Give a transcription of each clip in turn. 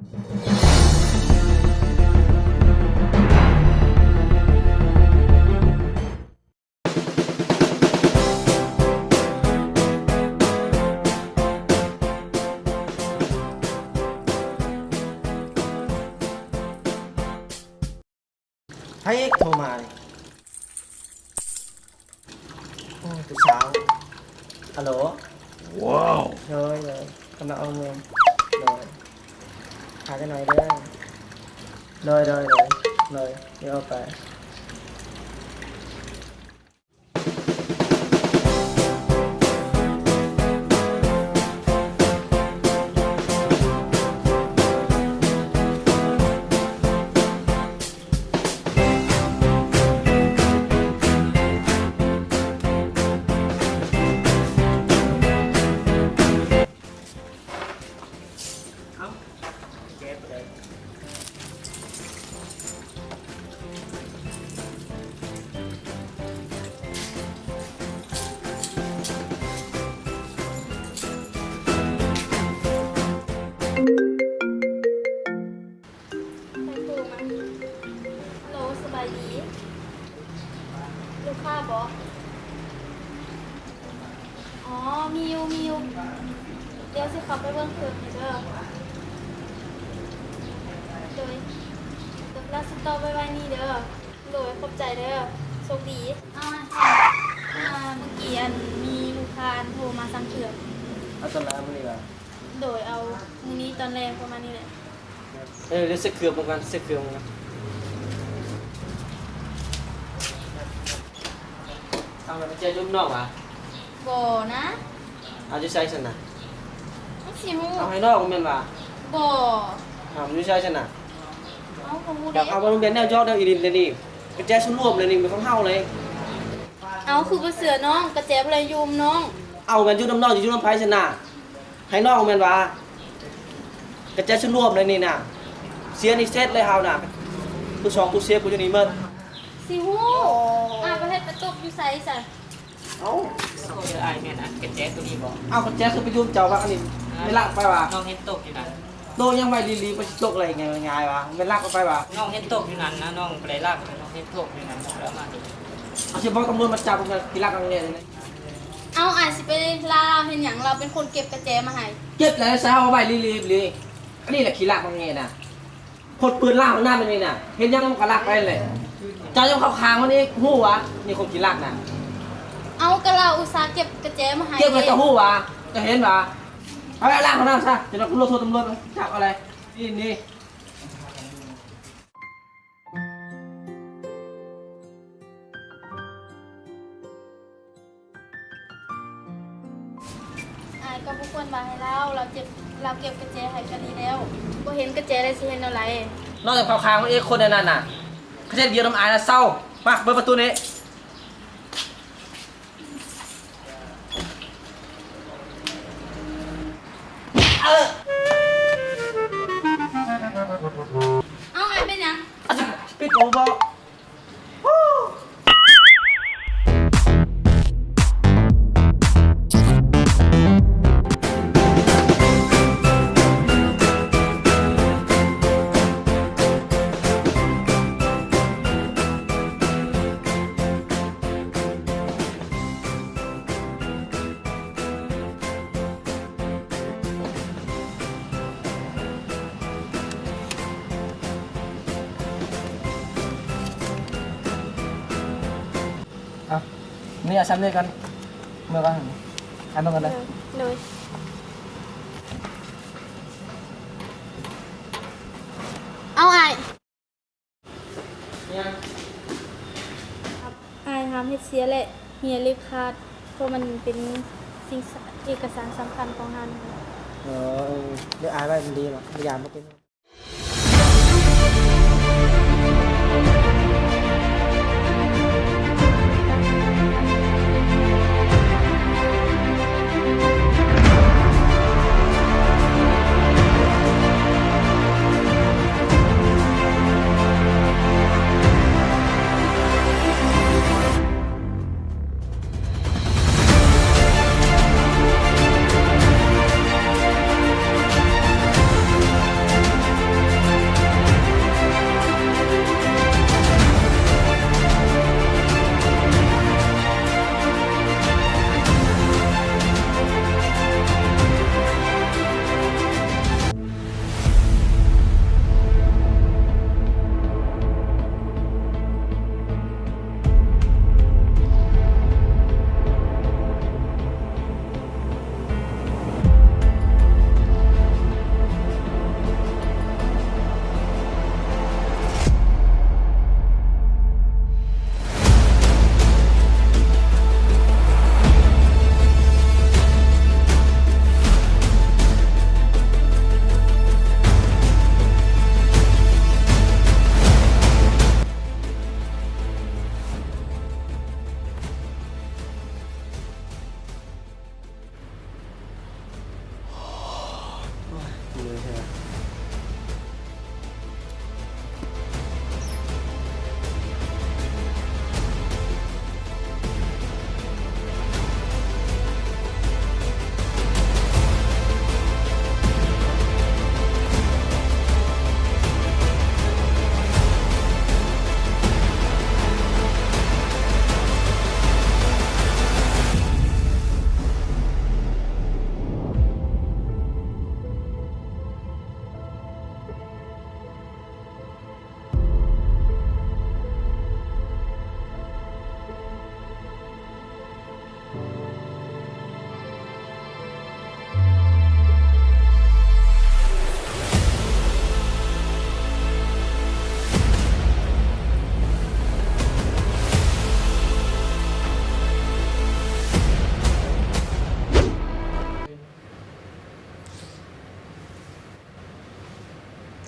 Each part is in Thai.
ให้โทรมาเลยโอ้ตื่นเช้าฮัลโหลว้าวเลยกำลังเอาเงินเลยหากันหน่อยเด้อเลยเดี๋ยวเอาไปเก็บเลยไปปลูกมันฮัลโหลสบายดีลูกค้าบอกอ๋อมิวเดี๋ยวสิขับไปเบิ่งเพิ่มเด้อโดยลาสตอไว้นี่เด้อโดยขอบใจเด้อโชคดีเอาเมื่อกี้มีลูกค้าโทรมาสั่งเผือก เอาตอนนั้นมันนี่ละ โดยเอามื้อนี้ตอนแรกประมาณนี้แหละ เดี๋ยวเสื้อเครืองเหมือนกันเสื้อเครืองเหมือนกันเอาไปเจอยุ่งนอกวะ บ่นะ เอาจะใช้ฉันนะ ไม่สิฮู้ เอาให้นอกก็แม่นวะ บ่ เอาไม่ใช่ฉันนะ เอาของฮู้ อยาก เด้ เอาไปโรงเรียนแนวยอดแนวอีดินเลยนี่กระแจชุนรวมเลยนี่เป็นของเฮาเลย เอาคือบ่เสือน้องกระแจบ่เลยยุมน้อง เอากันยุ่งน้ำนอกยุ่งน้ำไผ่ฉันนะให้นอกแม่นวะกระแจชุนรวมเลยนี่น่ะเสียนี่เซตเลยเฮาน่ะตู้สองตู้เสียกูจะหนีเมื่อ สิฮู้ประเทศไปตกอยู่ไสซะ เอา เขาจะอายแม่นะกระแจตัวนี้บอก เอากระแจคือไปยุ่งเจ้าว่าอันนี้ไม่ลักไปวะ น้องเห็นตกอยู่นั่น โตยังไม่ลีไปตกอะไรไงง่ายวะไม่ลักไปวะ น้องเห็นตกอยู่นั่นนะน้องไปได้ลากน้องเห็นตกอยู่นั่นแล้วมาดิ เอาเฉพาะตำรวจมาจับผมกีฬากันเนี่ยเลย เอาอาจสิไปลาเห็นหยังเราเป็นคนเก็บกระแจมาให้ เก็บแล้วซะเอาไว้รีบเลยอันนี้แหละกีฬากันเนี่ยนะพดปืนล่ามันหน้ามันนี่น่ะเห็นยังมันกระลักไปเลยเจ้ายังเข้าคางมันนี่หู้วะนี่คนกีฬาน่ะ เอากะเราอุตส่าห์เก็บกระแจมาให้ เก็บไว้จะหู้วะจะเห็นวะเอาไอ้ล่างเขาหน้าซะจะตำรวจโทรตำรวจจับอะไรนี่ อายก็บ่ควรมาให้เราเก็บกระแจให้กันนี้แล้วบ่เห็นกระแจได้สิเห็นอะไร นอกจากเข้าคางมันเองคนในนั้นน่ะเขาจะเบียร์น้ำอายนะเศร้ามาเปิดประตูนี้ เอาอายเป็นหยัง ปิดโอ้บอกนี่อาชันด้วยกันเมื่อกันอันตรงกันเลย เลยเอาอายอายทำให้เสียแหละเฮียรีบคาดเพราะมันเป็นสิ่งเอกสารสำคัญของงาน เดี๋ยวอายไปมันดีหรอกพยายามไม่เป็น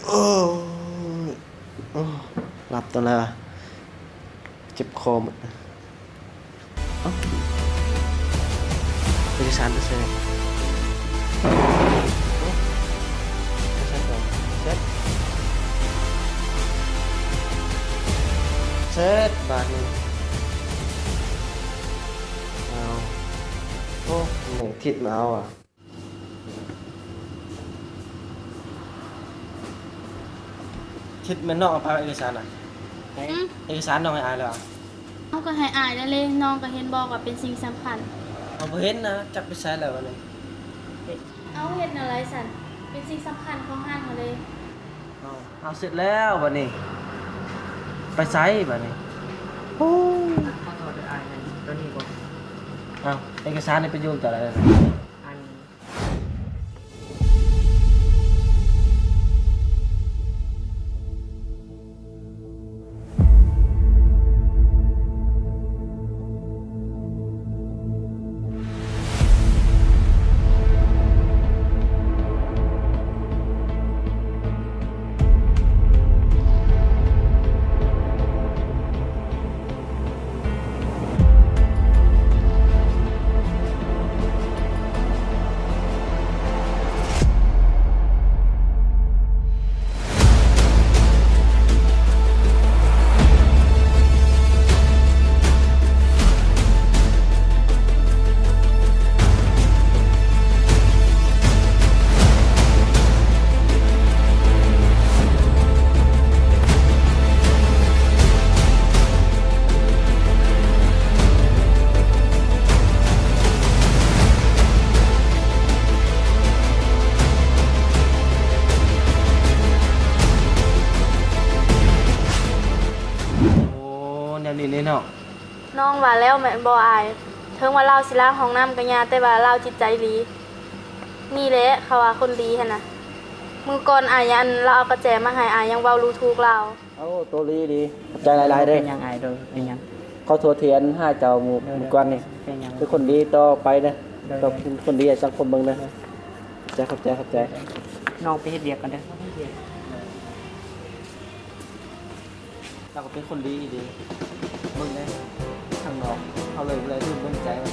โอ้ยโอ้หลับตอนไหนวะเจ็บคอหมดเอ้าเอกสารไปเซ็นเซ็ตบาทนึงเอาโอ้หนึ่งทิศมาเอาอ่ะทิศมันนอกเอาไปเอกสารอ่ะเอกสารน้องให้อายแล้วอ่ะ น้องก็ให้อายได้เลยน้องก็เห็นบอกว่าเป็นสิ่งสำคัญ เอาไปเห็นนะจับไปใช้แล้ววันนี้ เอาเห็นอะไรสันเป็นสิ่งสำคัญของห้างเขาเลย เอาเสร็จแล้ววันนี้ไปใช้วันนี้โอ้ ขอโทษด้วยอ้ายนั่นตัวนี้บ่ เอาเอกสารนี่ไปยุ่งแต่อะไรนะ อัน โอ้แนวนี้เลยเนาะ น้องว่าแล้วแม่นบ่อายเทิงว่าเราสิล้างห้องน้ำกันยาแต่ว่าเราจิตใจดีนี่แหละเขาว่าคนดีหั่นน่ะมือก่อนอายอันเราเอากระแจมาให้อายยังเว้ารู้ถูกเรา เอาตัวดีดีใจหลายๆเด้ เป็นยังไงโดยเป็นยัง เขาโทรเทียนห้าเจ้าหมู่หมู่กวนนี่ เป็นยัง เป็นคนดีต่อไปนะต้องเป็นคนดีให้สังคมเบิ่งนะขอบใจขอบใจ น้องไปเฮ็ดเวียกกันเด้อ เราก็เป็นคนดีดีเบิ่งเลยข้างนอกเอาเลยดูเบิ่งใจมัน